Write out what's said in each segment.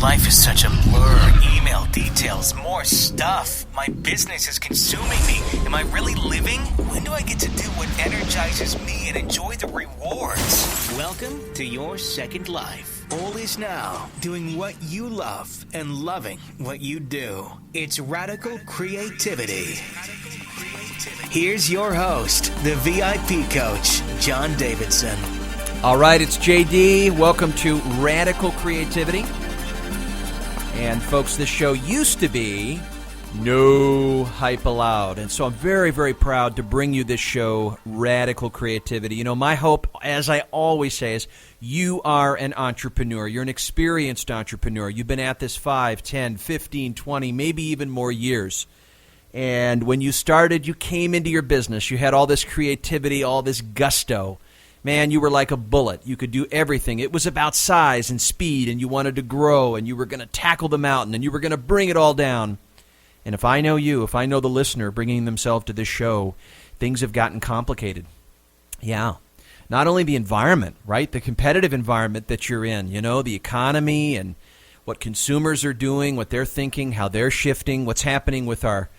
Life is such a blur. Email details, more stuff. My business is consuming me. Am I really living? When do I get to do what energizes me and enjoy the rewards? Welcome to your second life. All is now doing what you love and loving what you do. It's radical creativity. Here's your host, the VIP coach, John Davidson. All right, it's JD. Welcome to Radical Creativity. And folks, this show used to be No Hype Allowed. And so I'm very, very proud to bring you this show, Radical Creativity. You know, my hope, as I always say, is you are an entrepreneur. You're an experienced entrepreneur. You've been at this 5, 10, 15, 20, maybe even more years. And when you started, you came into your business. You had all this creativity, all this gusto. Man, you were like a bullet. You could do everything. It was about size and speed, and you wanted to grow, and you were going to tackle the mountain, and you were going to bring it all down. And if I know you, if I know the listener bringing themselves to this show, things have gotten complicated. Yeah. Not only the environment, right? The competitive environment that you're in, you know, the economy and what consumers are doing, what they're thinking, how they're shifting, what's happening with our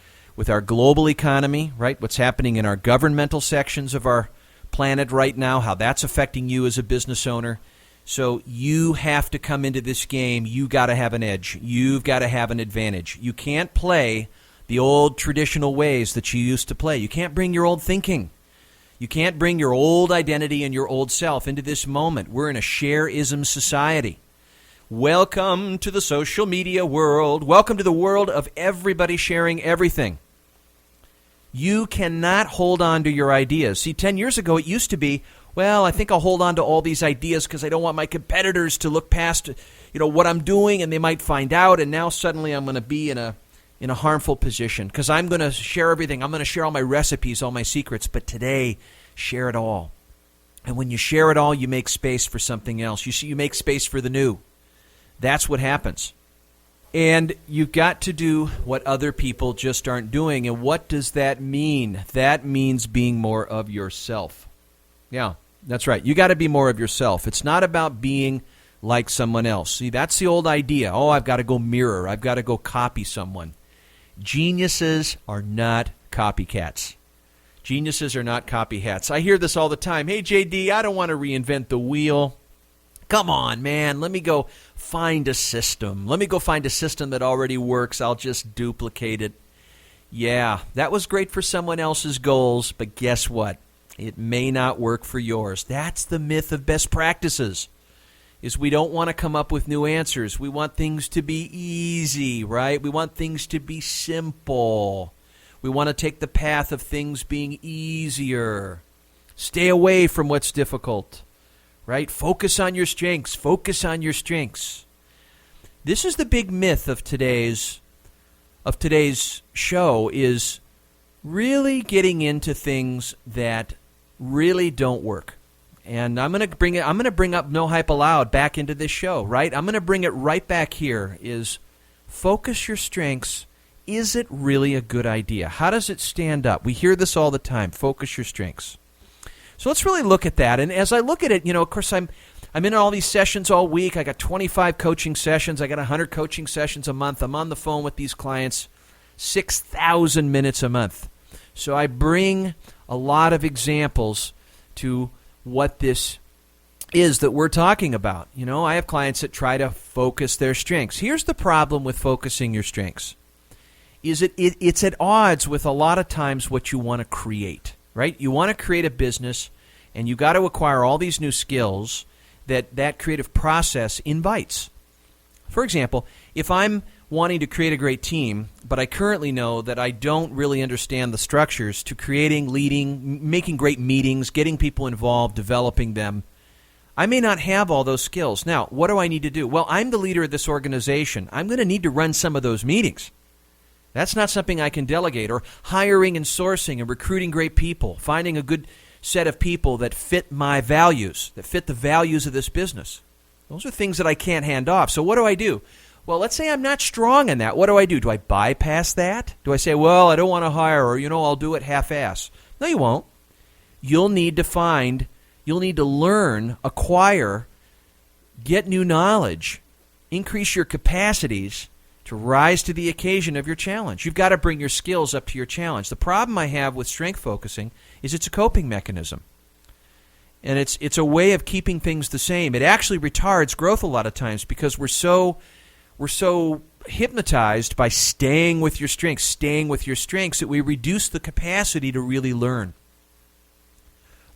global economy, right? What's happening in our governmental sections of our planet right now, how that's affecting you as a business owner. So you have to come into this game. You got to have an edge. You've got to have an advantage. You can't play the old traditional ways that you used to play. You can't bring your old thinking. You can't bring your old identity and your old self into this moment. We're in a share-ism society. Welcome to the social media world. Welcome to the world of everybody sharing everything. You cannot hold on to your ideas. See, 10 years ago, it used to be, well, I think I'll hold on to all these ideas because I don't want my competitors to look past, what I'm doing, and they might find out. And now suddenly I'm going to be in a harmful position because I'm going to share everything. I'm going to share all my recipes, all my secrets. But today, share it all. And when you share it all, you make space for something else. You make space for the new. That's what happens. And you've got to do what other people just aren't doing. And what does that mean? That means being more of yourself. Yeah, that's right. You got to be more of yourself. It's not about being like someone else. See, that's the old idea. Oh, I've got to go mirror. I've got to go copy someone. Geniuses are not copycats. Geniuses are not copycats. I hear this all the time. Hey, JD, I don't want to reinvent the wheel. Come on, man. Let me go find a system. Let me go find a system that already works. I'll just duplicate it. Yeah, that was great for someone else's goals, but guess what? It may not work for yours. That's the myth of best practices, is we don't want to come up with new answers. We want things to be easy, right? We want things to be simple. We want to take the path of things being easier. Stay away from what's difficult. Right? Focus on your strengths. Focus on your strengths. This is the big myth of today's show, is really getting into things that really don't work. And I'm going to bring up No Hype Allowed back into this show, right? I'm going to bring it right back here, is focus your strengths. Is it really a good idea? How does it stand up? We hear this all the time. Focus your strengths. So let's really look at that. And as I look at it, of course, I'm in all these sessions all week. I got 25 coaching sessions. I got 100 coaching sessions a month. I'm on the phone with these clients 6,000 minutes a month. So I bring a lot of examples to what this is that we're talking about. I have clients that try to focus their strengths. Here's the problem with focusing your strengths. It's at odds with a lot of times what you want to create. Right? You want to create a business, and you got to acquire all these new skills that creative process invites. For example, if I'm wanting to create a great team, but I currently know that I don't really understand the structures to creating, leading, making great meetings, getting people involved, developing them, I may not have all those skills. Now, what do I need to do? Well, I'm the leader of this organization. I'm going to need to run some of those meetings. That's not something I can delegate. Or hiring and sourcing and recruiting great people, finding a good set of people that fit my values, that fit the values of this business. Those are things that I can't hand off. So what do? Well, let's say I'm not strong in that. What do? Do I bypass that? Do I say, well, I don't want to hire, or, I'll do it half-ass? No, you won't. You'll need to learn, acquire, get new knowledge increase your capacities to rise to the occasion of your challenge. You've got to bring your skills up to your challenge. The problem I have with strength focusing is it's a coping mechanism. And it's a way of keeping things the same. It actually retards growth a lot of times because we're so hypnotized by staying with your strengths, that we reduce the capacity to really learn.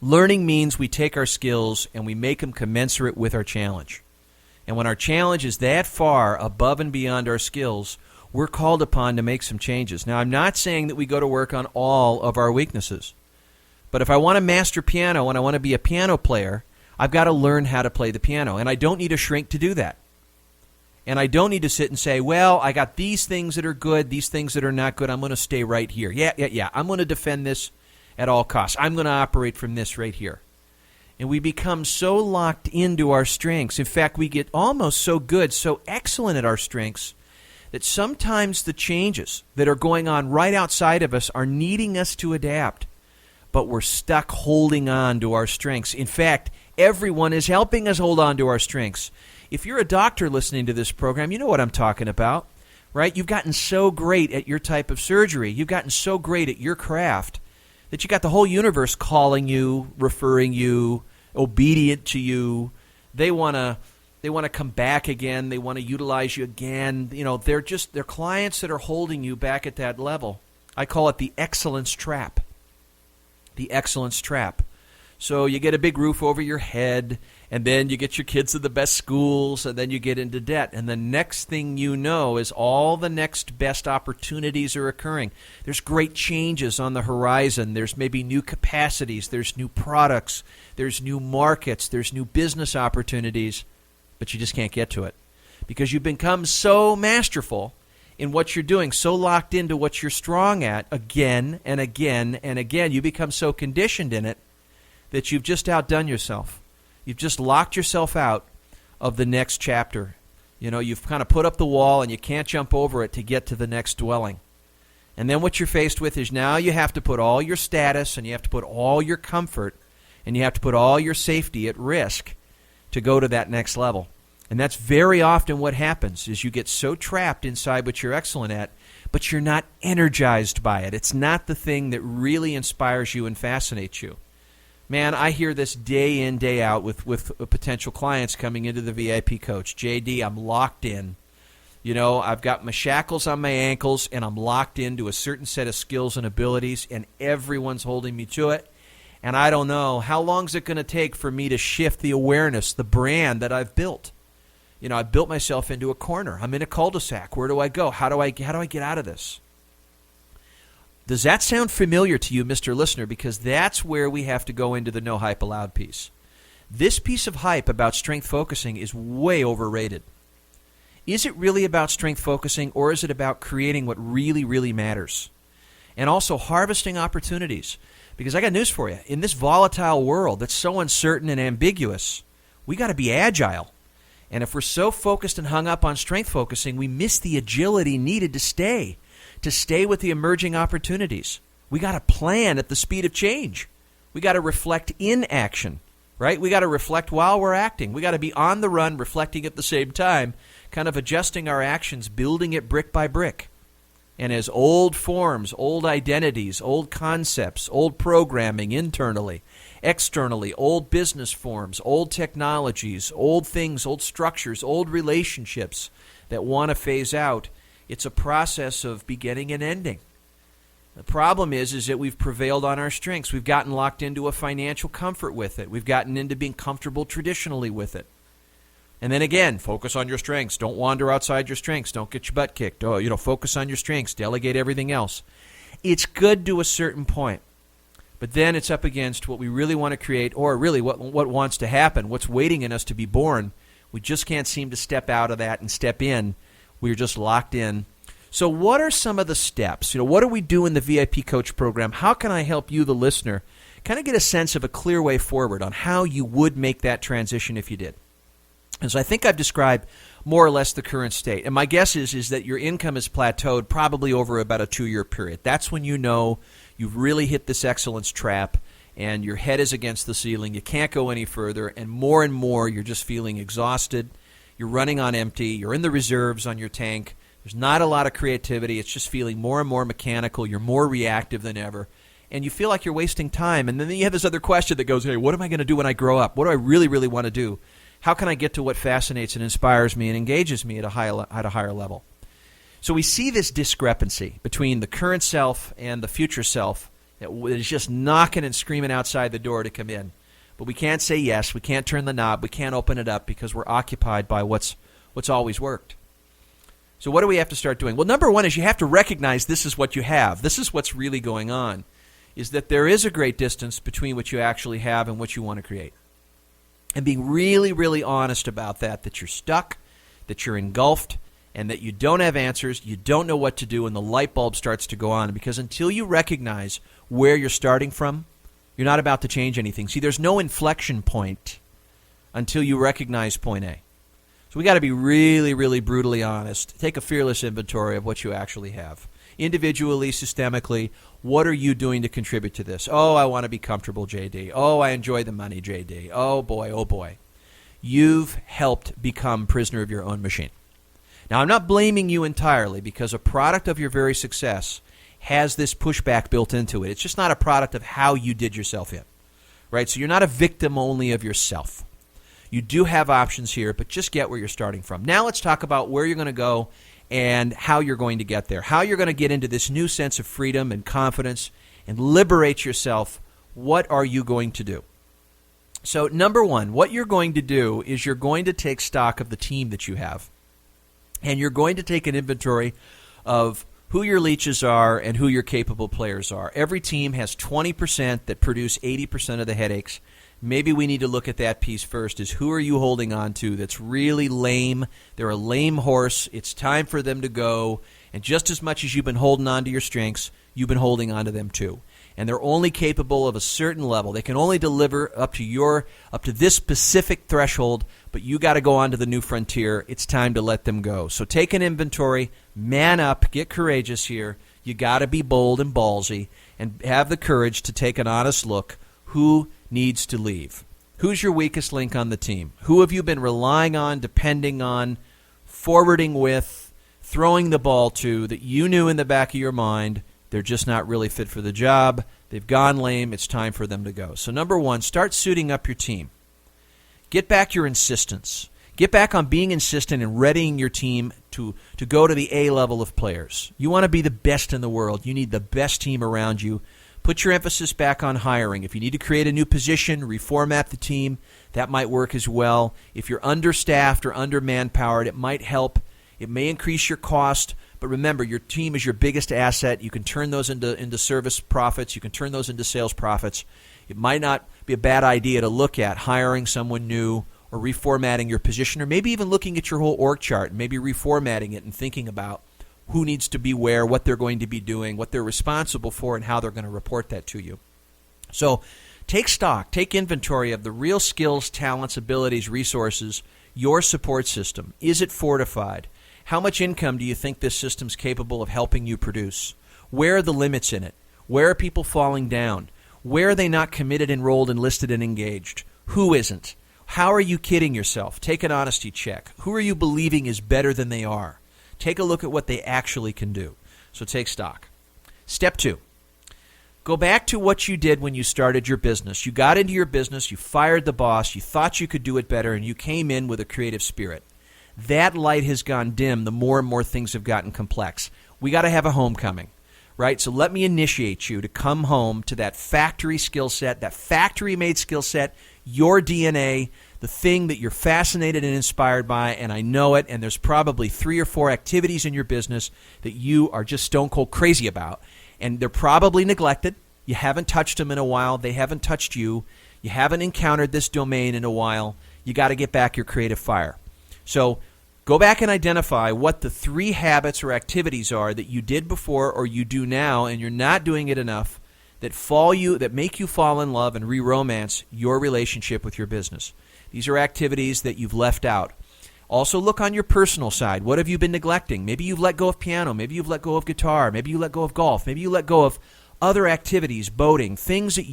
Learning means we take our skills and we make them commensurate with our challenge. And when our challenge is that far above and beyond our skills, we're called upon to make some changes. Now, I'm not saying that we go to work on all of our weaknesses. But if I want to master piano and I want to be a piano player, I've got to learn how to play the piano. And I don't need a shrink to do that. And I don't need to sit and say, well, I got these things that are good, these things that are not good. I'm going to stay right here. Yeah. I'm going to defend this at all costs. I'm going to operate from this right here. And we become so locked into our strengths. In fact, we get almost so good, so excellent at our strengths, that sometimes the changes that are going on right outside of us are needing us to adapt. But we're stuck holding on to our strengths. In fact, everyone is helping us hold on to our strengths. If you're a doctor listening to this program, you know what I'm talking about, right? You've gotten so great at your type of surgery. You've gotten so great at your craft that you got the whole universe calling you, referring you, obedient to you. They want to come back again. They want to utilize you again. You know, they're clients that are holding you back at that level. I call it the excellence trap. The excellence trap. So you get a big roof over your head, and then you get your kids to the best schools, and then you get into debt. And the next thing you know is all the next best opportunities are occurring. There's great changes on the horizon. There's maybe new capacities. There's new products. There's new markets. There's new business opportunities. But you just can't get to it because you've become so masterful in what you're doing, so locked into what you're strong at again and again and again. You become so conditioned in it that you've just outdone yourself. You've just locked yourself out of the next chapter. You know, you've kind of put up the wall and you can't jump over it to get to the next dwelling. And then what you're faced with is now you have to put all your status and you have to put all your comfort and you have to put all your safety at risk to go to that next level. And that's very often what happens is you get so trapped inside what you're excellent at, but you're not energized by it. It's not the thing that really inspires you and fascinates you. Man, I hear this day in, day out with potential clients coming into the VIP coach. JD, I'm locked in. You know, I've got my shackles on my ankles, and I'm locked into a certain set of skills and abilities, and everyone's holding me to it. And I don't know, how long is it going to take for me to shift the awareness, the brand that I've built? You know, I built myself into a corner. I'm in a cul-de-sac. Where do I go? How do I get out of this? Does that sound familiar to you, Mr. Listener? Because that's where we have to go into the no hype allowed piece. This piece of hype about strength focusing is way overrated. Is it really about strength focusing, or is it about creating what really, really matters? And also harvesting opportunities. Because I got news for you. In this volatile world that's so uncertain and ambiguous, we got to be agile. And if we're so focused and hung up on strength focusing, we miss the agility needed to stay with the emerging opportunities. We got to plan at the speed of change. We got to reflect in action, right? We got to reflect while we're acting. We got to be on the run, reflecting at the same time, kind of adjusting our actions, building it brick by brick. And as old forms, old identities, old concepts, old programming internally, externally, old business forms, old technologies, old things, old structures, old relationships that want to phase out, it's a process of beginning and ending. The problem is that we've prevailed on our strengths. We've gotten locked into a financial comfort with it. We've gotten into being comfortable traditionally with it. And then again, focus on your strengths. Don't wander outside your strengths. Don't get your butt kicked. Focus on your strengths. Delegate everything else. It's good to a certain point. But then it's up against what we really want to create, or really what wants to happen, what's waiting in us to be born. We just can't seem to step out of that and step in. We're just locked in. So what are some of the steps? What do we do in the VIP Coach program? How can I help you, the listener, kind of get a sense of a clear way forward on how you would make that transition if you did? And so I think I've described more or less the current state. And my guess is that your income is plateaued probably over about a 2-year period. That's when you know you've really hit this excellence trap and your head is against the ceiling. You can't go any further. And more you're just feeling exhausted. You're running on empty. You're in the reserves on your tank. There's not a lot of creativity. It's just feeling more and more mechanical. You're more reactive than ever. And you feel like you're wasting time. And then you have this other question that goes, hey, what am I going to do when I grow up? What do I really, really want to do? How can I get to what fascinates and inspires me and engages me at a higher level? So we see this discrepancy between the current self and the future self that is just knocking and screaming outside the door to come in. But we can't say yes. We can't turn the knob. We can't open it up because we're occupied by what's always worked. So what do we have to start doing? Well, number one is you have to recognize this is what you have. This is what's really going on, is that there is a great distance between what you actually have and what you want to create. And being really, really honest about that you're stuck, that you're engulfed, and that you don't have answers, you don't know what to do, and the light bulb starts to go on. Because until you recognize where you're starting from, you're not about to change anything. See, there's no inflection point until you recognize point A. So we got to be really, really brutally honest. Take a fearless inventory of what you actually have. Individually, systemically, what are you doing to contribute to this? Oh, I want to be comfortable, JD. Oh, I enjoy the money, JD. Oh, boy, oh, boy. You've helped become prisoner of your own machine. Now, I'm not blaming you entirely because a product of your very success has this pushback built into it. It's just not a product of how you did yourself in, right? So you're not a victim only of yourself. You do have options here, but just get where you're starting from. Now let's talk about where you're going to go and how you're going to get there, how you're going to get into this new sense of freedom and confidence and liberate yourself. What are you going to do? So number one, what you're going to do is you're going to take stock of the team that you have. And you're going to take an inventory of who your leeches are and who your capable players are. Every team has 20% that produce 80% of the headaches. Maybe we need to look at that piece first, is who are you holding on to that's really lame? They're a lame horse. It's time for them to go. And just as much as you've been holding on to your strengths, you've been holding on to them too. And they're only capable of a certain level. They can only deliver up to this specific threshold, but you got to go on to the new frontier. It's time to let them go. So take an inventory, man up, get courageous here. You got to be bold and ballsy and have the courage to take an honest look. Who needs to leave? Who's your weakest link on the team? Who have you been relying on, depending on, forwarding with, throwing the ball to that you knew in the back of your mind they're just not really fit for the job? They've gone lame. It's time for them to go. So number one, start suiting up your team. Get back your insistence. Get back on being insistent and readying your team to go to the A level of players. You want to be the best in the world. You need the best team around you. Put your emphasis back on hiring. If you need to create a new position, reformat the team, that might work as well. If you're understaffed or under-manpowered, it might help. It may increase your cost, but remember, your team is your biggest asset. You can turn those into service profits. You can turn those into sales profits. It might not be a bad idea to look at hiring someone new or reformatting your position, or maybe even looking at your whole org chart and maybe reformatting it and thinking about who needs to be where, what they're going to be doing, what they're responsible for, and how they're going to report that to you. So take stock, take inventory of the real skills, talents, abilities, resources, your support system. Is it fortified? How much income do you think this system's capable of helping you produce? Where are the limits in it? Where are people falling down? Where are they not committed, enrolled, enlisted, and engaged? Who isn't? How are you kidding yourself? Take an honesty check. Who are you believing is better than they are? Take a look at what they actually can do. So take stock. Step 2. Go back to what you did when you started your business. You got into your business, you fired the boss, you thought you could do it better, and you came in with a creative spirit. That light has gone dim the more and more things have gotten complex. We got to have a homecoming, right? So let me initiate you to come home to that factory skill set, that factory-made skill set, your DNA, the thing that you're fascinated and inspired by, and I know it, and there's probably 3 or 4 activities in your business that you are just stone cold crazy about, and they're probably neglected. You haven't touched them in a while. They haven't touched you. You haven't encountered this domain in a while. You got to get back your creative fire. So go back and identify what the 3 habits or activities are that you did before or you do now, and you're not doing it enough, that make you fall in love and re-romance your relationship with your business. These are activities that you've left out. Also look on your personal side. What have you been neglecting? Maybe you've let go of piano. Maybe you've let go of guitar. Maybe you let go of golf. Maybe you let go of other activities, boating, things that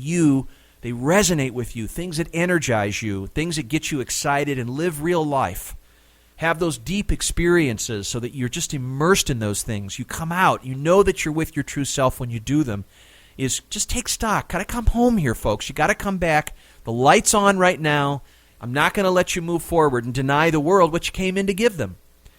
they resonate with you, things that energize you, things that get you excited and live real life. have those deep experiences so that you're just immersed in those things. You come out. You know that you're with your true self when you do them. Is just take stock. Got to come home here, folks. You got to come back. The light's on right now. I'm not going to let you move forward and deny the world what you came in to give them.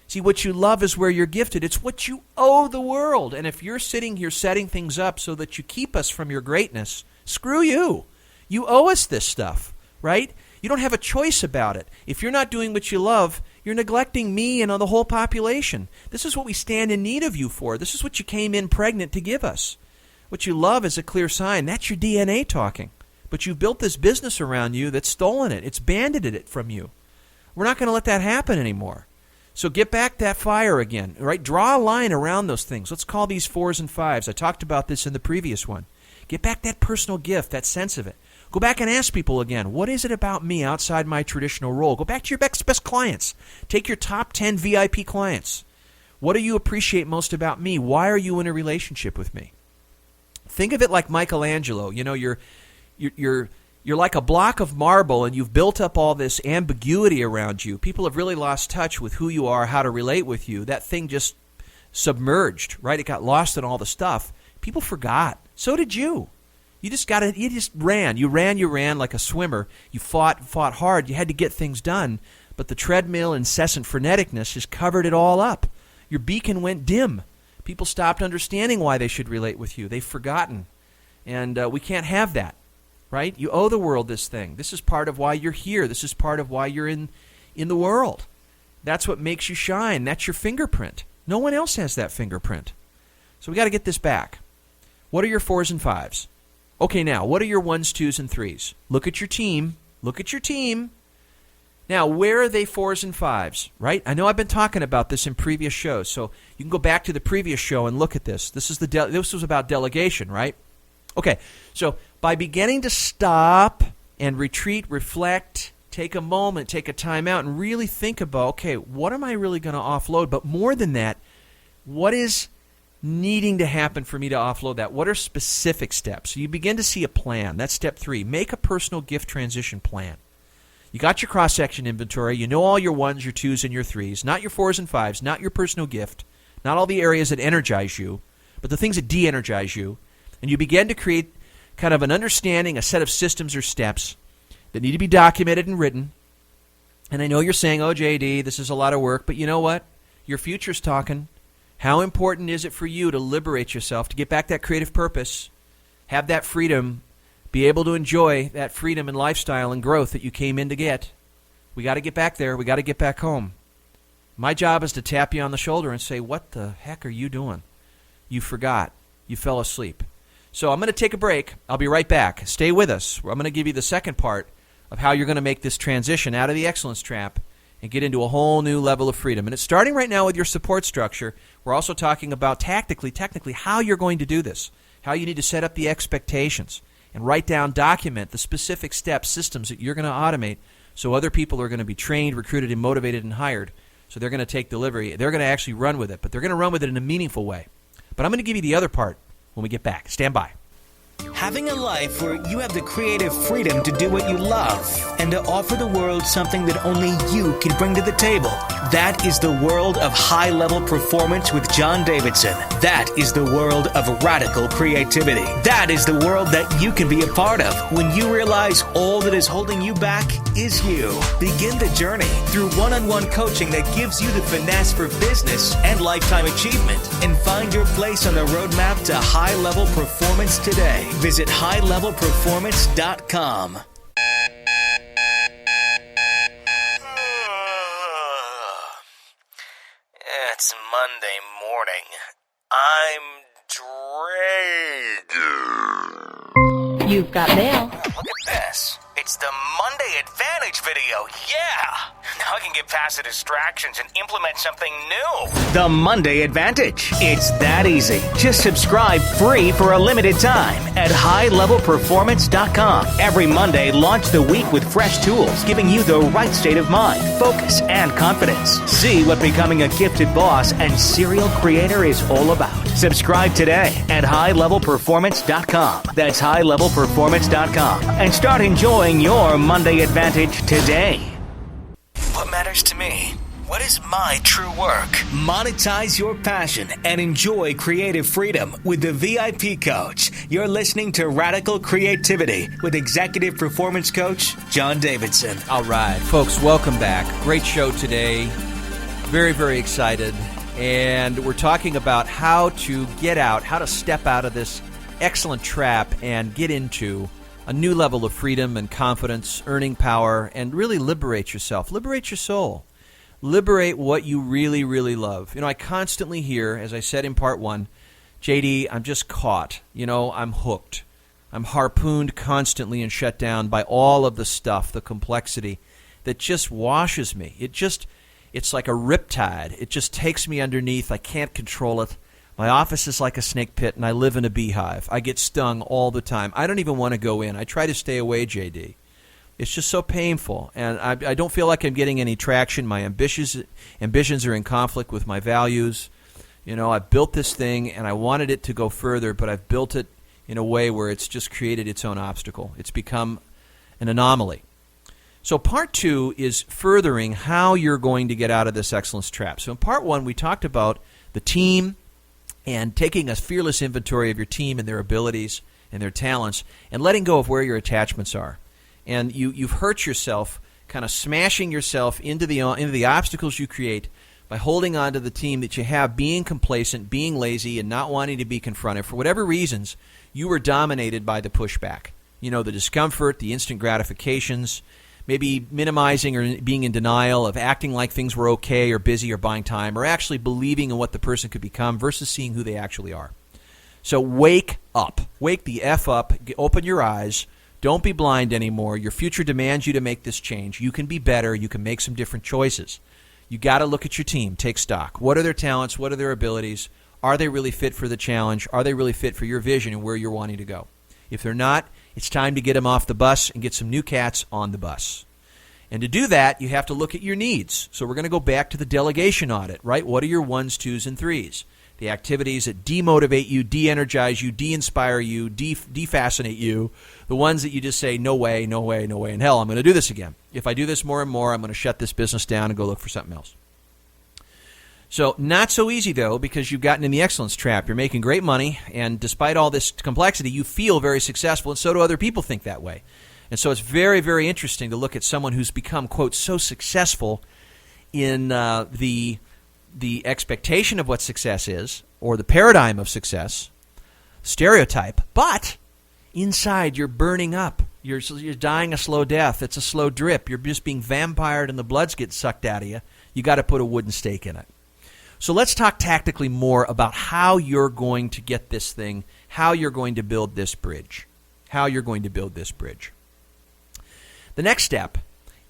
See, what you love is where you're gifted. It's what you owe the world. And if you're sitting here setting things up so that you keep us from your greatness, screw you. You owe us this stuff, right? You don't have a choice about it. If you're not doing what you love, you're neglecting me and the whole population. This is what we stand in need of you for. This is what you came in pregnant to give us. What you love is a clear sign. That's your DNA talking. But you've built this business around you that's stolen it. It's bandited it from you. We're not going to let that happen anymore. So get back that fire again, right? Draw a line around those things. Let's call these 4s and 5s. I talked about this in the previous one. Get back that personal gift, that sense of it. Go back and ask people again, what is it about me outside my traditional role? Go back to your best clients. Take your top 10 VIP clients. What do you appreciate most about me? Why are you in a relationship with me? Think of it like Michelangelo. You know, you're like a block of marble, and you've built up all this ambiguity around you. People have really lost touch with who you are, how to relate with you. That thing just submerged, right? It got lost in all the stuff. People forgot. So did you. You just ran. You ran like a swimmer. You fought hard. You had to get things done. But the treadmill, incessant freneticness just covered it all up. Your beacon went dim. People stopped understanding why they should relate with you. They've forgotten. And we can't have that, right? You owe the world this thing. This is part of why you're here. This is part of why you're in the world. That's what makes you shine. That's your fingerprint. No one else has that fingerprint. So we got to get this back. What are your 4s and 5s? Okay, now, what are your 1s, 2s, and 3s? Look at your team. Look at your team. Now, where are they 4s and 5s, right? I know I've been talking about this in previous shows, so you can go back to the previous show and look at this. This was about delegation, right? Okay, so by beginning to stop and retreat, reflect, take a moment, take a time out, and really think about, okay, what am I really going to offload? But more than that, what is needing to happen for me to offload that? What are specific steps? So you begin to see a plan. That's step 3. Make a personal gift transition plan. You got your cross-section inventory. You know all your 1s, your 2s, and your 3s. Not your 4s and 5s. Not your personal gift. Not all the areas that energize you, but the things that de-energize you. And you begin to create kind of an understanding, a set of systems or steps that need to be documented and written. And I know you're saying, oh, JD, this is a lot of work. But you know what? Your future's talking. How important is it for you to liberate yourself, to get back that creative purpose, have that freedom, be able to enjoy that freedom and lifestyle and growth that you came in to get? We got to get back there. We got to get back home. My job is to tap you on the shoulder and say, what the heck are you doing? You forgot. You fell asleep. So I'm going to take a break. I'll be right back. Stay with us. I'm going to give you the second part of how you're going to make this transition out of the excellence trap and get into a whole new level of freedom. And it's starting right now with your support structure. We're also talking about technically, how you're going to do this, how you need to set up the expectations and write down, document the specific steps, systems that you're going to automate so other people are going to be trained, recruited, and motivated and hired. So they're going to take delivery. They're going to actually run with it, but they're going to run with it in a meaningful way. But I'm going to give you the other part when we get back. Stand by. Having a life where you have the creative freedom to do what you love and to offer the world something that only you can bring to the table. That is the world of high-level performance with John Davidson. That is the world of radical creativity. That is the world that you can be a part of when you realize all that is holding you back is you. Begin the journey through one-on-one coaching that gives you the finesse for business and lifetime achievement, and find your place on the roadmap to high-level performance today. Visit highlevelperformance.com. It's Monday morning. I'm drained. You've got mail. Look at this. It's the Monday Advantage video. Yeah! Now I can get past the distractions and implement something new. The Monday Advantage. It's that easy. Just subscribe free for a limited time at highlevelperformance.com. Every Monday, launch the week with fresh tools, giving you the right state of mind, focus, and confidence. See what becoming a gifted boss and serial creator is all about. Subscribe today at highlevelperformance.com. That's highlevelperformance.com. And start enjoying your Monday Advantage today. What matters to me? What is my true work? Monetize your passion and enjoy creative freedom with the VIP Coach. You're listening to Radical Creativity with Executive Performance Coach John Davidson. All right, folks, welcome back. Great show today. Very, very excited. And we're talking about how to step out of this excellent trap and get into a new level of freedom and confidence, earning power, and really liberate yourself. Liberate your soul. Liberate what you really, really love. I constantly hear, as I said in part one, JD, I'm just caught. I'm hooked. I'm harpooned constantly and shut down by all of the stuff, the complexity that just washes me. It's like a riptide. It just takes me underneath. I can't control it. My office is like a snake pit, and I live in a beehive. I get stung all the time. I don't even want to go in. I try to stay away, JD. It's just so painful, and I don't feel like I'm getting any traction. My ambitions are in conflict with my values. I built this thing, and I wanted it to go further, but I've built it in a way where it's just created its own obstacle. It's become an anomaly. So part two is furthering how you're going to get out of this excellence trap. So in part one, we talked about the team and taking a fearless inventory of your team and their abilities and their talents and letting go of where your attachments are. And you've hurt yourself, kind of smashing yourself into the obstacles you create by holding on to the team that you have, being complacent, being lazy, and not wanting to be confronted. For whatever reasons, you were dominated by the pushback. The discomfort, the instant gratifications, maybe minimizing or being in denial of acting like things were okay or busy or buying time, or actually believing in what the person could become versus seeing who they actually are. So wake up. Wake the F up. Open your eyes. Don't be blind anymore. Your future demands you to make this change. You can be better. You can make some different choices. You got to look at your team. Take stock. What are their talents? What are their abilities? Are they really fit for the challenge? Are they really fit for your vision and where you're wanting to go? If they're not, it's time to get them off the bus and get some new cats on the bus. And to do that, you have to look at your needs. So we're going to go back to the delegation audit, right? What are your 1s, 2s, and 3s? The activities that demotivate you, de-energize you, de-inspire you, de-fascinate you. The ones that you just say, no way, no way, no way in hell, I'm going to do this again. If I do this more and more, I'm going to shut this business down and go look for something else. So not so easy, though, because you've gotten in the excellence trap. You're making great money, and despite all this complexity, you feel very successful, and so do other people think that way. And so it's very, very interesting to look at someone who's become, quote, so successful in the expectation of what success is, or the paradigm of success, stereotype, but inside you're burning up. You're dying a slow death. It's a slow drip. You're just being vampired and the blood's getting sucked out of you. You got to put a wooden stake in it. So let's talk tactically more about how you're going to get this thing, how you're going to build this bridge. The next step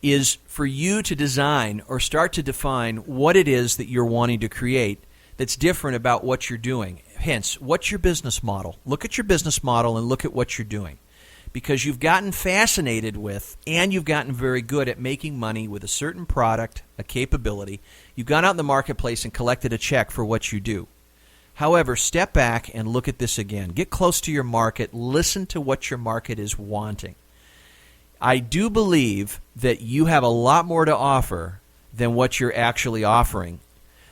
is for you to design or start to define what it is that you're wanting to create that's different about what you're doing. Hence, what's your business model? Look at your business model and look at what you're doing. Because you've gotten fascinated with and you've gotten very good at making money with a certain product, a capability. You've gone out in the marketplace and collected a check for what you do. However, step back and look at this again. Get close to your market. Listen to what your market is wanting. I do believe that you have a lot more to offer than what you're actually offering,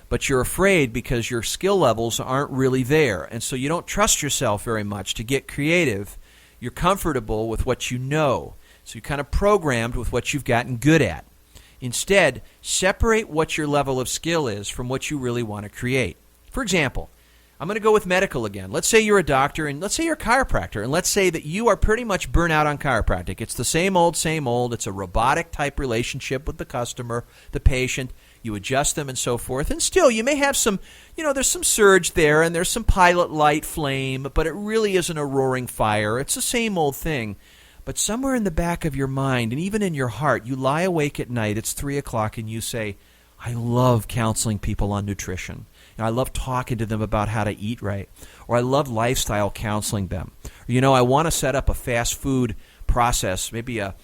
but you're afraid because your skill levels aren't really there, and so you don't trust yourself very much to get creative. You're comfortable with what you know, so you're kind of programmed with what you've gotten good at. Instead, separate what your level of skill is from what you really want to create. For example, I'm going to go with medical again. Let's say you're a doctor, and let's say you're a chiropractor, and let's say that you are pretty much burnt out on chiropractic. It's the same old, same old. It's a robotic-type relationship with the customer, the patient. You adjust them and so forth. And still, you may have some, there's some surge there, and there's some pilot light flame, but it really isn't a roaring fire. It's the same old thing. But somewhere in the back of your mind, and even in your heart, you lie awake at night, it's 3 o'clock, and you say, I love counseling people on nutrition. I love talking to them about how to eat right. Or I love lifestyle counseling them. Or, I want to set up a fast food process, maybe a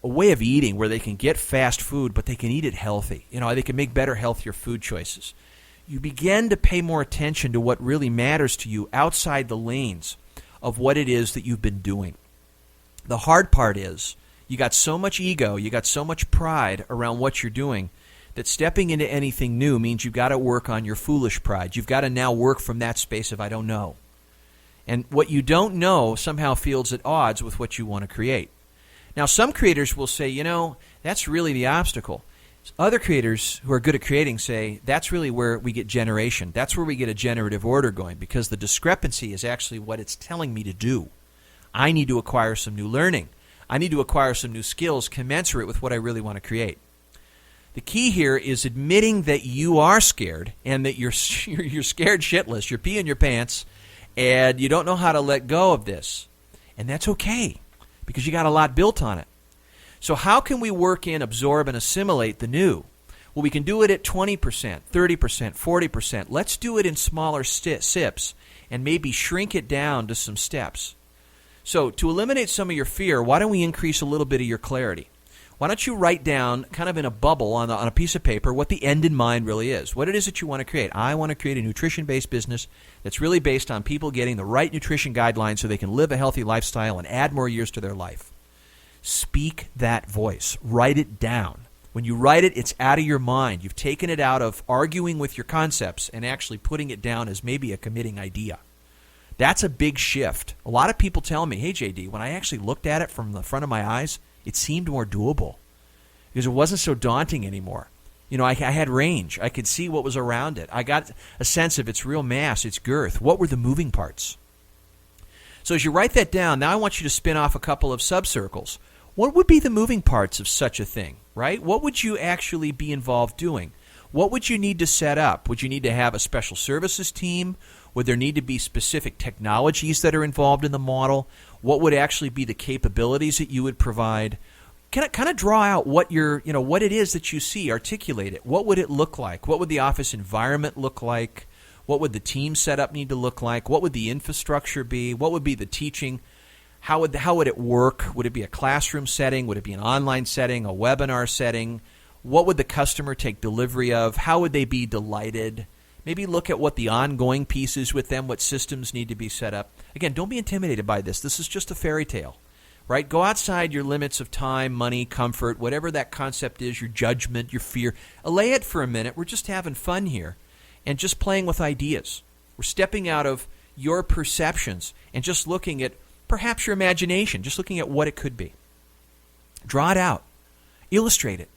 way of eating where they can get fast food, but they can eat it healthy. They can make better, healthier food choices. You begin to pay more attention to what really matters to you outside the lanes of what it is that you've been doing. The hard part is you got so much ego, you got so much pride around what you're doing that stepping into anything new means you've got to work on your foolish pride. You've got to now work from that space of I don't know. And what you don't know somehow feels at odds with what you want to create. Now, some creators will say, that's really the obstacle. Other creators who are good at creating say, that's really where we get generation. That's where we get a generative order going, because the discrepancy is actually what it's telling me to do. I need to acquire some new learning. I need to acquire some new skills commensurate with what I really want to create. The key here is admitting that you are scared and that you're scared shitless. You're peeing your pants and you don't know how to let go of this. And that's okay because you got a lot built on it. So how can we work in, absorb, and assimilate the new? Well, we can do it at 20%, 30%, 40%. Let's do it in smaller sips and maybe shrink it down to some steps. So to eliminate some of your fear, why don't we increase a little bit of your clarity? Why don't you write down, kind of in a bubble on a piece of paper, what the end in mind really is, what it is that you want to create. I want to create a nutrition-based business that's really based on people getting the right nutrition guidelines so they can live a healthy lifestyle and add more years to their life. Speak that voice. Write it down. When you write it, it's out of your mind. You've taken it out of arguing with your concepts and actually putting it down as maybe a committing idea. That's a big shift. A lot of people tell me, hey, JD, when I actually looked at it from the front of my eyes, it seemed more doable because it wasn't so daunting anymore. I had range. I could see what was around it. I got a sense of its real mass, its girth. What were the moving parts? So as you write that down, now I want you to spin off a couple of subcircles. What would be the moving parts of such a thing, right? What would you actually be involved doing? What would you need to set up? Would you need to have a special services team? Would there need to be specific technologies that are involved in the model? What would actually be the capabilities that you would provide? Kind of draw out what what it is that you see, articulate it. What would it look like? What would the office environment look like? What would the team setup need to look like? What would the infrastructure be? What would be the teaching? How would it work? Would it be a classroom setting? Would it be an online setting, a webinar setting? What would the customer take delivery of? How would they be delighted? Maybe look at what the ongoing piece is with them, what systems need to be set up. Again, don't be intimidated by this. This is just a fairy tale, right? Go outside your limits of time, money, comfort, whatever that concept is, your judgment, your fear. Allay it for a minute. We're just having fun here and just playing with ideas. We're stepping out of your perceptions and just looking at perhaps your imagination, just looking at what it could be. Draw it out. Illustrate it.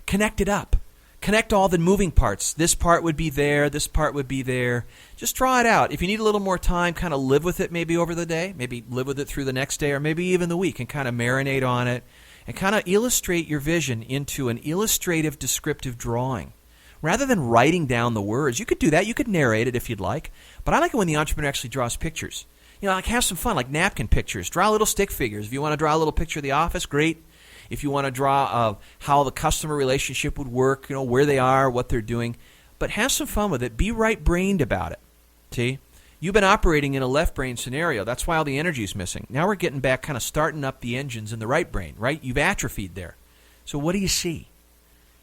Connect it up. Connect all the moving parts. This part would be there. This part would be there. Just draw it out. If you need a little more time, kind of live with it maybe over the day. Maybe live with it through the next day or maybe even the week and kind of marinate on it and kind of illustrate your vision into an illustrative descriptive drawing. Rather than writing down the words, you could do that. You could narrate it if you'd like. But I like it when the entrepreneur actually draws pictures. Have some fun, like napkin pictures. Draw little stick figures. If you want to draw a little picture of the office, great. If you want to draw how the customer relationship would work, where they are, what they're doing. But have some fun with it. Be right-brained about it. See? You've been operating in a left-brain scenario. That's why all the energy is missing. Now we're getting back, kind of starting up the engines in the right brain, right? You've atrophied there. So what do you see?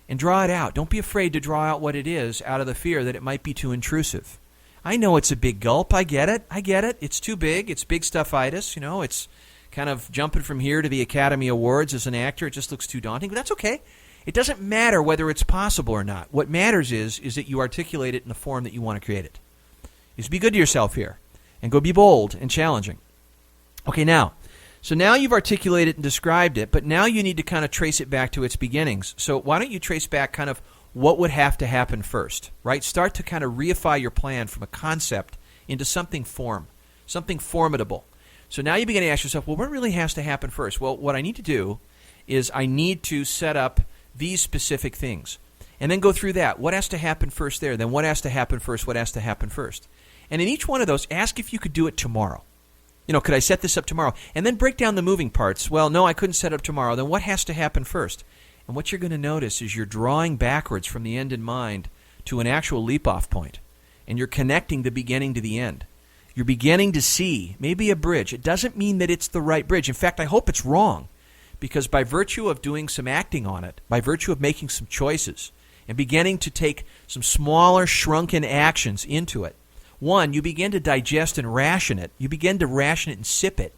And draw it out. Don't be afraid to draw out what it is out of the fear that it might be too intrusive. I know it's a big gulp. I get it. It's too big. It's big stuffitis. It's kind of jumping from here to the Academy Awards as an actor. It just looks too daunting. But that's okay. It doesn't matter whether it's possible or not. What matters is that you articulate it in the form that you want to create it. Is be good to yourself here and go be bold and challenging. Okay, now you've articulated and described it, but now you need to kind of trace it back to its beginnings. So why don't you trace back kind of what would have to happen first, right? Start to kind of reify your plan from a concept into something formidable. So now you begin to ask yourself, well, what really has to happen first? Well, what I need to do is I need to set up these specific things and then go through that. What has to happen first there? Then what has to happen first? What has to happen first? And in each one of those, ask if you could do it tomorrow. Could I set this up tomorrow? And then break down the moving parts. Well, no, I couldn't set it up tomorrow. Then what has to happen first? And what you're going to notice is you're drawing backwards from the end in mind to an actual leap-off point. And you're connecting the beginning to the end. You're beginning to see maybe a bridge. It doesn't mean that it's the right bridge. In fact, I hope it's wrong. Because by virtue of doing some acting on it, by virtue of making some choices, and beginning to take some smaller, shrunken actions into it, one, you begin to digest and ration it. You begin to ration it and sip it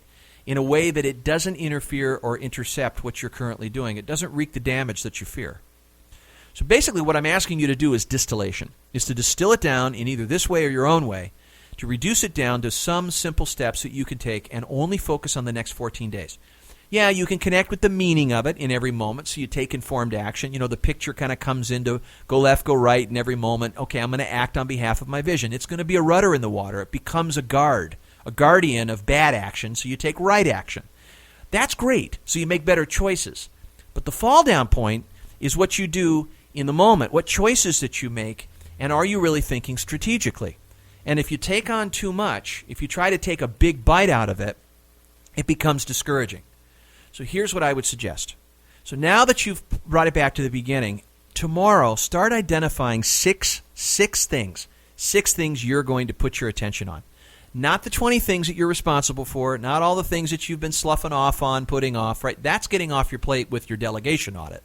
in a way that it doesn't interfere or intercept what you're currently doing. It doesn't wreak the damage that you fear. So basically what I'm asking you to do is distillation, is to distill it down in either this way or your own way, to reduce it down to some simple steps that you can take and only focus on the next 14 days. Yeah, you can connect with the meaning of it in every moment, so you take informed action. The picture kind of comes into go left, go right in every moment. Okay, I'm going to act on behalf of my vision. It's going to be a rudder in the water. It becomes a guardian of bad action, so you take right action. That's great, so you make better choices. But the fall down point is what you do in the moment, what choices that you make, and are you really thinking strategically? And if you take on too much, if you try to take a big bite out of it, it becomes discouraging. So here's what I would suggest. So now that you've brought it back to the beginning, tomorrow start identifying six things you're going to put your attention on. Not the 20 things that you're responsible for, not all the things that you've been sloughing off on, putting off, right? That's getting off your plate with your delegation audit.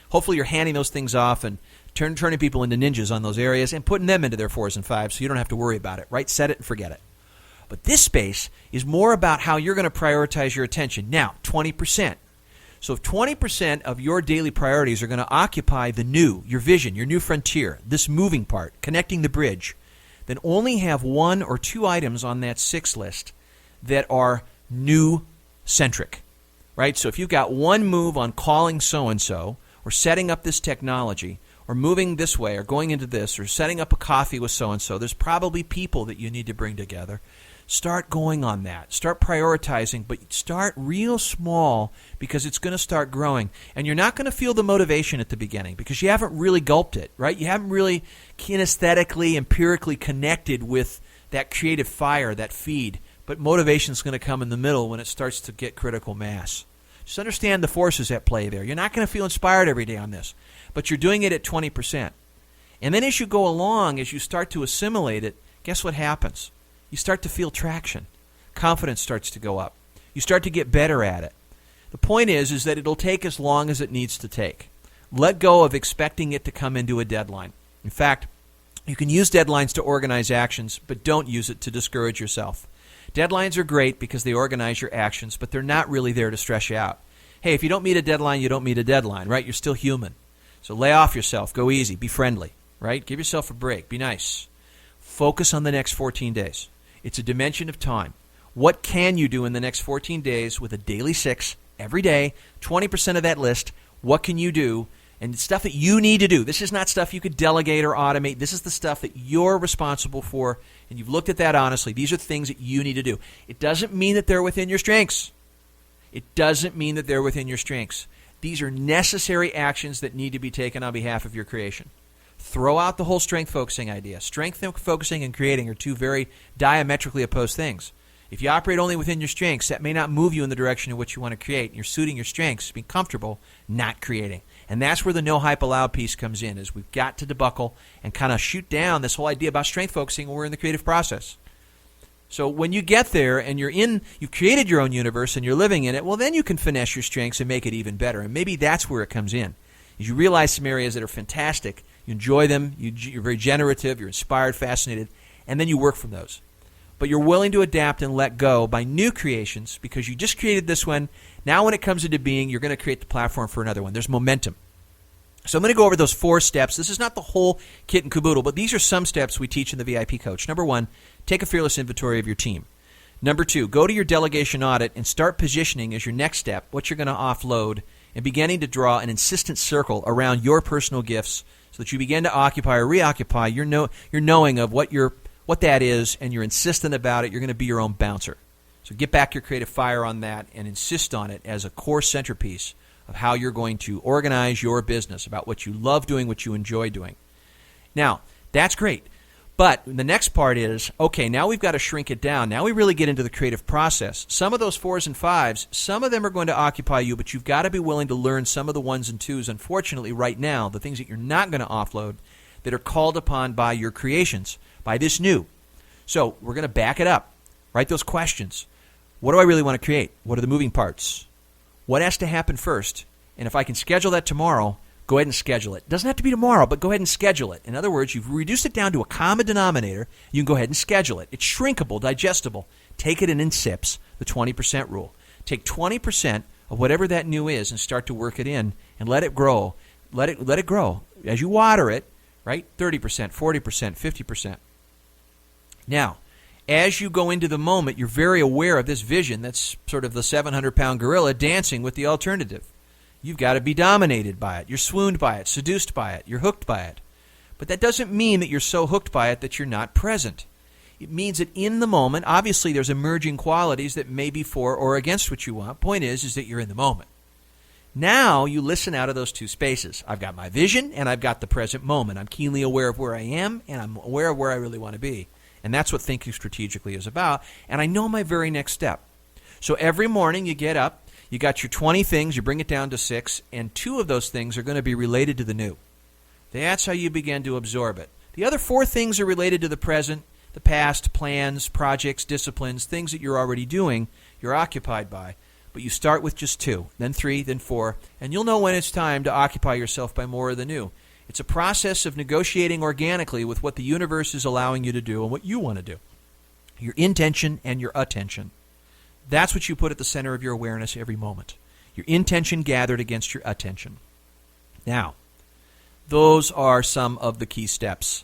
Hopefully you're handing those things off and turning people into ninjas on those areas and putting them into their 4s and 5s so you don't have to worry about it, right? Set it and forget it. But this space is more about how you're going to prioritize your attention. Now, 20%. So if 20% of your daily priorities are going to occupy the new, your vision, your new frontier, this moving part, connecting the bridge, then only have 1 or 2 items on that 6 list that are new-centric, right? So if you've got one move on calling so-and-so or setting up this technology or moving this way or going into this or setting up a coffee with so-and-so, there's probably people that you need to bring together. Start going on that. Start prioritizing, but start real small because it's going to start growing. And you're not going to feel the motivation at the beginning because you haven't really gulped it, right? You haven't really kinesthetically, empirically connected with that creative fire, that feed. But motivation's going to come in the middle when it starts to get critical mass. Just understand the forces at play there. You're not going to feel inspired every day on this, but you're doing it at 20%. And then as you go along, as you start to assimilate it, guess what happens? You start to feel traction. Confidence starts to go up. You start to get better at it. The point is that it'll take as long as it needs to take. Let go of expecting it to come into a deadline. In fact, you can use deadlines to organize actions, but don't use it to discourage yourself. Deadlines are great because they organize your actions, but they're not really there to stress you out. Hey, if you don't meet a deadline, you don't meet a deadline, right? You're still human. So lay off yourself. Go easy. Be friendly, right? Give yourself a break. Be nice. Focus on the next 14 days. It's a dimension of time. What can you do in the next 14 days with a daily 6 every day, 20% of that list? What can you do? And stuff that you need to do. This is not stuff you could delegate or automate. This is the stuff that you're responsible for, and you've looked at that honestly. These are things that you need to do. It doesn't mean that they're within your strengths. It doesn't mean that they're within your strengths. These are necessary actions that need to be taken on behalf of your creation. Throw out the whole strength focusing idea. Strength focusing and creating are two very diametrically opposed things. If you operate only within your strengths, that may not move you in the direction in which you want to create. You're suiting your strengths, being comfortable, not creating. And that's where the no hype allowed piece comes in, is we've got to debuckle and kind of shoot down this whole idea about strength focusing when we're in the creative process. So when you get there and you've created your own universe and you're living in it, well, then you can finesse your strengths and make it even better. And maybe that's where it comes in. Is you realize some areas that are fantastic, you enjoy them, you're very generative, you're inspired, fascinated, and then you work from those. But you're willing to adapt and let go by new creations because you just created this one. Now when it comes into being, you're going to create the platform for another one. There's momentum. So I'm going to go over those 4 steps. This is not the whole kit and caboodle, but these are some steps we teach in the VIP Coach. Number 1, take a fearless inventory of your team. Number 2, go to your delegation audit and start positioning as your next step what you're going to offload and beginning to draw an insistent circle around your personal gifts so that you begin to occupy or reoccupy your knowing of what that is, and you're insistent about it. You're going to be your own bouncer. So get back your creative fire on that and insist on it as a core centerpiece of how you're going to organize your business, about what you love doing, what you enjoy doing. Now, that's great. But the next part is, okay, now we've got to shrink it down. Now we really get into the creative process. Some of those 4s and 5s, some of them are going to occupy you, but you've got to be willing to learn some of the 1s and 2s. Unfortunately, right now, the things that you're not going to offload that are called upon by your creations, by this new. So we're going to back it up. Write those questions. What do I really want to create? What are the moving parts? What has to happen first? And if I can schedule that tomorrow, go ahead and schedule it. It doesn't have to be tomorrow, but go ahead and schedule it. In other words, you've reduced it down to a common denominator. You can go ahead and schedule it. It's shrinkable, digestible. Take it in sips, the 20% rule. Take 20% of whatever that new is and start to work it in and let it grow. Let it grow. as you water it, right, 30%, 40%, 50%. Now, as you go into the moment, you're very aware of this vision that's sort of the 700-pound gorilla dancing with the alternative. You've got to be dominated by it. You're swooned by it, seduced by it, you're hooked by it. But that doesn't mean that you're so hooked by it that you're not present. It means that in the moment, obviously there's emerging qualities that may be for or against what you want. Point is that you're in the moment. Now you listen out of those two spaces. I've got my vision and I've got the present moment. I'm keenly aware of where I am and I'm aware of where I really want to be. And that's what thinking strategically is about. And I know my very next step. So every morning you get up, you got your 20 things, you bring it down to 6, and 2 of those things are going to be related to the new. That's how you begin to absorb it. The other 4 things are related to the present, the past, plans, projects, disciplines, things that you're already doing, you're occupied by. But you start with just 2, then 3, then 4, and you'll know when it's time to occupy yourself by more of the new. It's a process of negotiating organically with what the universe is allowing you to do and what you want to do. Your intention and your attention. That's what you put at the center of your awareness every moment. Your intention gathered against your attention. Now, those are some of the key steps.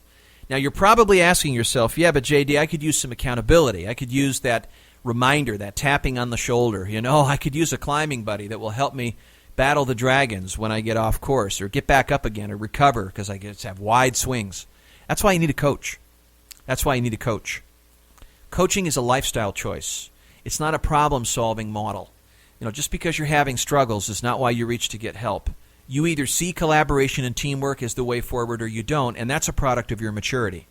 Now, you're probably asking yourself, yeah, but JD, I could use some accountability. I could use that reminder, that tapping on the shoulder. I could use a climbing buddy that will help me battle the dragons when I get off course or get back up again or recover because I get to have wide swings. That's why you need a coach. Coaching is a lifestyle choice. It's not a problem-solving model. Just because you're having struggles is not why you reach to get help. You either see collaboration and teamwork as the way forward or you don't, and that's a product of your maturity.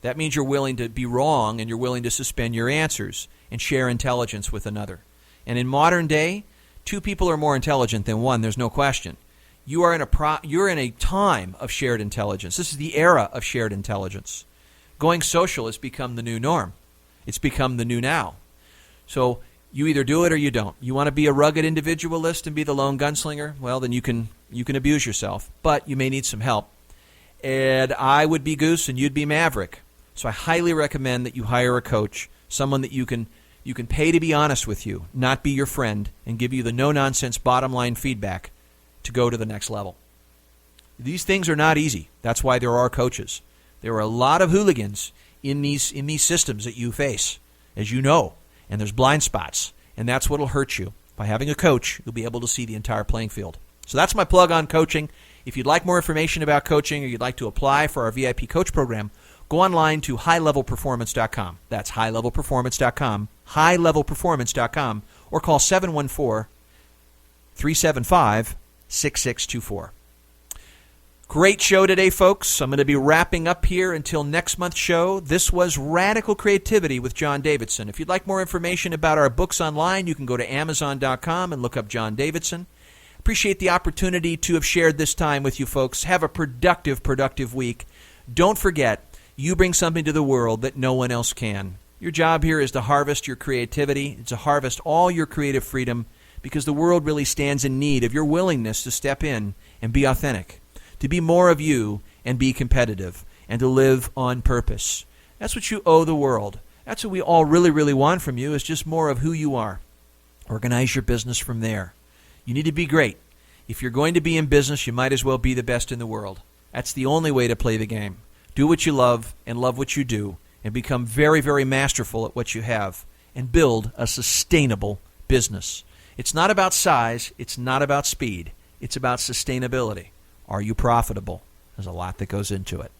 That means you're willing to be wrong and you're willing to suspend your answers and share intelligence with another. And in modern day, 2 people are more intelligent than 1, there's no question. You're in a time of shared intelligence. This is the era of shared intelligence. Going social has become the new norm. It's become the new now. So you either do it or you don't. You want to be a rugged individualist and be the lone gunslinger? Well, then you can abuse yourself, but you may need some help. And I would be Goose and you'd be Maverick. So I highly recommend that you hire a coach, someone that you can pay to be honest with you, not be your friend, and give you the no-nonsense bottom-line feedback to go to the next level. These things are not easy. That's why there are coaches. There are a lot of hooligans in these systems that you face, as you know. And there's blind spots, and that's what will hurt you. By having a coach, you'll be able to see the entire playing field. So that's my plug on coaching. If you'd like more information about coaching or you'd like to apply for our VIP coach program, go online to highlevelperformance.com. That's highlevelperformance.com, highlevelperformance.com, or call 714-375-6624. Great show today, folks. I'm going to be wrapping up here until next month's show. This was Radical Creativity with John Davidson. If you'd like more information about our books online, you can go to Amazon.com and look up John Davidson. Appreciate the opportunity to have shared this time with you folks. Have a productive week. Don't forget, you bring something to the world that no one else can. Your job here is to harvest your creativity, to harvest all your creative freedom, because the world really stands in need of your willingness to step in and be authentic, to be more of you and be competitive, and to live on purpose. That's what you owe the world. That's what we all really, really want from you, is just more of who you are. Organize your business from there. You need to be great. If you're going to be in business, you might as well be the best in the world. That's the only way to play the game. Do what you love and love what you do, and become very, very masterful at what you have, and build a sustainable business. It's not about size. It's not about speed. It's about sustainability. Are you profitable? There's a lot that goes into it.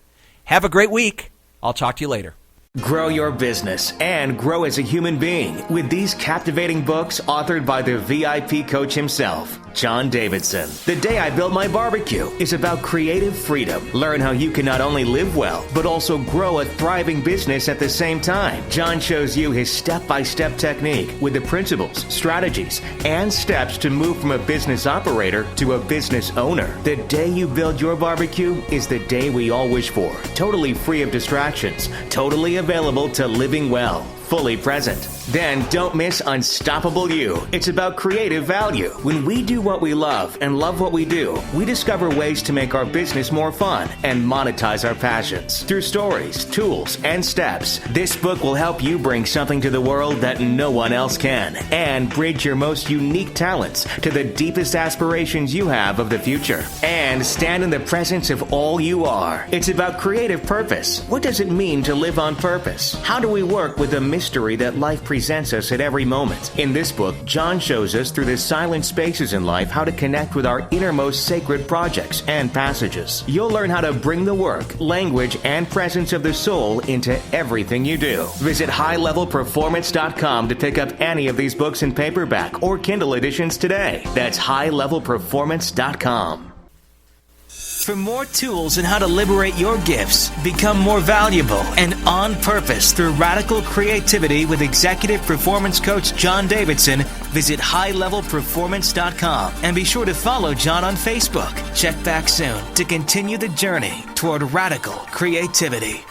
Have a great week. I'll talk to you later. Grow your business and grow as a human being with these captivating books authored by the VIP coach himself, John Davidson. The Day I Built My Barbecue is about creative freedom. Learn how you can not only live well, but also grow a thriving business at the same time. John shows you his step-by-step technique with the principles, strategies, and steps to move from a business operator to a business owner. The day you build your barbecue is the day we all wish for. Totally free of distractions. Totally available to living well. fully present. Then don't miss Unstoppable You. It's about creative value. When we do what we love and love what we do, we discover ways to make our business more fun and monetize our passions. Through stories, tools, and steps, this book will help you bring something to the world that no one else can and bridge your most unique talents to the deepest aspirations you have of the future. And stand in the presence of all you are. It's about creative purpose. What does it mean to live on purpose? How do we work with the mystery that life presents us at every moment? In this book, John shows us through the silent spaces in life how to connect with our innermost sacred projects and passages. You'll learn how to bring the work, language, and presence of the soul into everything you do. Visit highlevelperformance.com to pick up any of these books in paperback or Kindle editions today. That's highlevelperformance.com. For more tools on how to liberate your gifts, become more valuable, and on purpose through radical creativity with executive performance coach John Davidson, visit highlevelperformance.com and be sure to follow John on Facebook. Check back soon to continue the journey toward radical creativity.